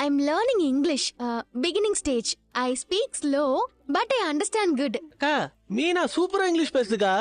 I'm learning English, beginning stage. I speak slow, but I understand good. அக்கா மீனா சூப்பரா English பேசுதுக்கா.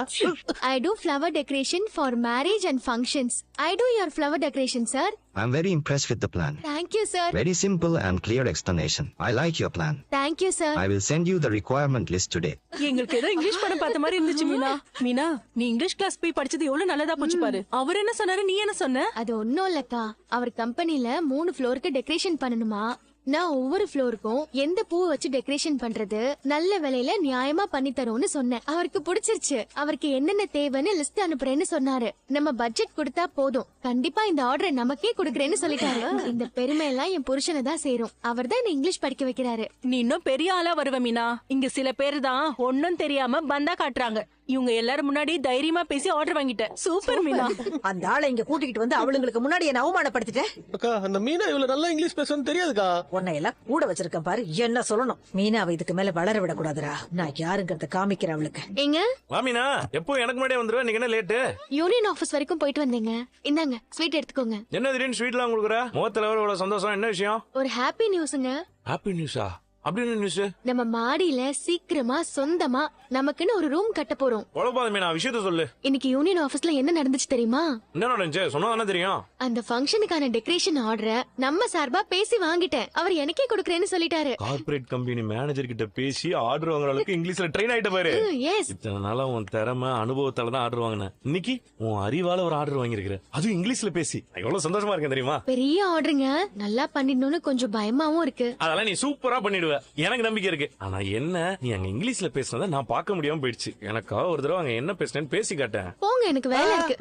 I do flower decoration for marriage and functions. I do your flower decoration, sir. I'm very impressed with the plan. Thank you, sir. Very simple and clear explanation. I like your plan. Thank you, sir. I will send you the requirement list today. எங்களுக்கு ஏதோ English படம் பார்த்த மாதிரி இருந்துச்சு மீனா. மீனா, நீ English class போய் படிச்சது எவ்வளவு நல்லதா போச்சு பாரு. அவர் என்ன சொன்னாரு, நீ என்ன சொன்ன? அது ஒண்ணும் இல்லக்கா, அவர் கம்பெனில 3 ஃப்ளோருக்கு டெக்கரேஷன் பண்ணணுமா. நான் ஒவ்வொரு ஃப்ளோருக்கும் எந்த பூ வச்சு டெக்கரேஷன் பண்றது நல்ல விலையில நியாயமா பண்ணி தரோம்னு சொன்னேன். அவருக்கு பிடிச்சிருச்சு. அவருக்கு என்னென்ன தேவைன்னு லிஸ்ட் அனுப்புறேன்னு சொன்னாரு. நம்ம பட்ஜெட் கொடுத்தா போதும், கண்டிப்பா இந்த ஆர்டரை நமக்கே கொடுக்கறேன்னு சொல்லிட்டாரு. இந்த பெருமை எல்லாம் என் புருஷனை தான் சேரும். அவர் தான் என்ன இங்கிலீஷ் படிக்க வைக்கிறாரு. நீ இன்னும் பெரிய ஆளா வருவ மீனா. இங்க சில பேர் தான் ஒன்னும் தெரியாம பந்தா காட்டுறாங்க. இவங்க எல்லாரும் முன்னாடி தைரியமா பேசி ஆர்டர் வாங்கிட்டேன். சூப்பர் மீனா. அந்த ஆளை இங்க கூட்டிக்கிட்டு வந்து அவளுங்களுக்கு முன்னாடி என்ன அவமானப்படுத்திட்டேன். அக்கா அந்த மீனா இவ்வளவு நல்லா இங்கிலீஷ் பேசணும்னு தெரியாதுக்கா. உன்னை எல்லாம் கூட வச்சிருக்கேன் பாரு, என்ன சொல்லணும். மீனாவை இதுக்கு மேல வளர விடக்கூடாதுரா. நான் யாருங்கிறத காமிக்கிறேன் அவளுக்கு. எங்க மாமினா எப்போ எனக்கு முன்னாடியே வந்துருவா, நீங்க என்ன லேட்டு? யூனியன் ஆபீஸ் வரைக்கும் போயிட்டு வந்தீங்க. இந்தாங்க ஸ்வீட் எடுத்துக்கோங்க. என்ன திடீர்னு ஸ்வீட்லாம் கொடுக்குற? முகத்துல வர இவ்வளவு சந்தோஷம், என்ன விஷயம்? ஒரு ஹாப்பி நியூஸ்ங்க. ஹாப்பி நியூஸா? அப்படி என்ன நியூஸ்? நம்ம மாடியில சீக்கிரமா சொந்தமா நமக்குன்னு ஒரு ரூம் கட்ட போறோம். குழப்பாத மீனா, விஷயத்த சொல்லு. இன்னைக்கு யூனியன் ஆபீஸ்ல என்ன நடந்துச்சு தெரியுமா? என்ன நடந்துச்சு சொன்னா தானே தெரியும். அந்த ஃபங்க்ஷனுக்கான டெக்கரேஷன் ஆர்டரை நம்ம சார்பா பேசி வாங்கிட்டேன். அவர் எனக்கே கொடுக்கறேன்னு சொல்லிட்டாரு. கார்ப்பரேட் கம்பெனி மேனேஜர் கிட்ட பேசி ஆர்டர் வாங்குற அளவுக்கு இங்கிலீஷ்ல ட்ரெயின் ஆயிட்ட பாரு. எஸ், இத்தனை நாளா உன் திறமை அனுபவத்தால தான் ஆர்டர் வாங்கினேன். இன்னைக்கு உன் அறிவால ஒரு ஆர்டர் வாங்கிருக்கிற, அதுவும் இங்கிலீஷ்ல பேசி. நான் எவ்வளவு சந்தோஷமா இருக்கேன் தெரியுமா? பெரிய ஆர்டருங்க. நல்லா பண்ணிடணும்னு கொஞ்சம் பயமாவும் இருக்கு. அதெல்லாம் நீ சூப்பரா பண்ணிடுவ, எனக்கு நம்பிக்கை இருக்கு. ஆனா என்ன, நீ அங்க இங்கிலீஷ்ல பேசுனத நான் பார்க்க முடியாம போயிடுச்சு. எனக்கா ஒரு தடவை அங்க என்ன பேசுனேன்னு பேசி காட்டேன். போங்க, எனக்கு வேலை இருக்கு.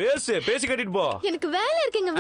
பேசி காட்டிட்டு போ. எனக்கு வேலை இருக்குங்க.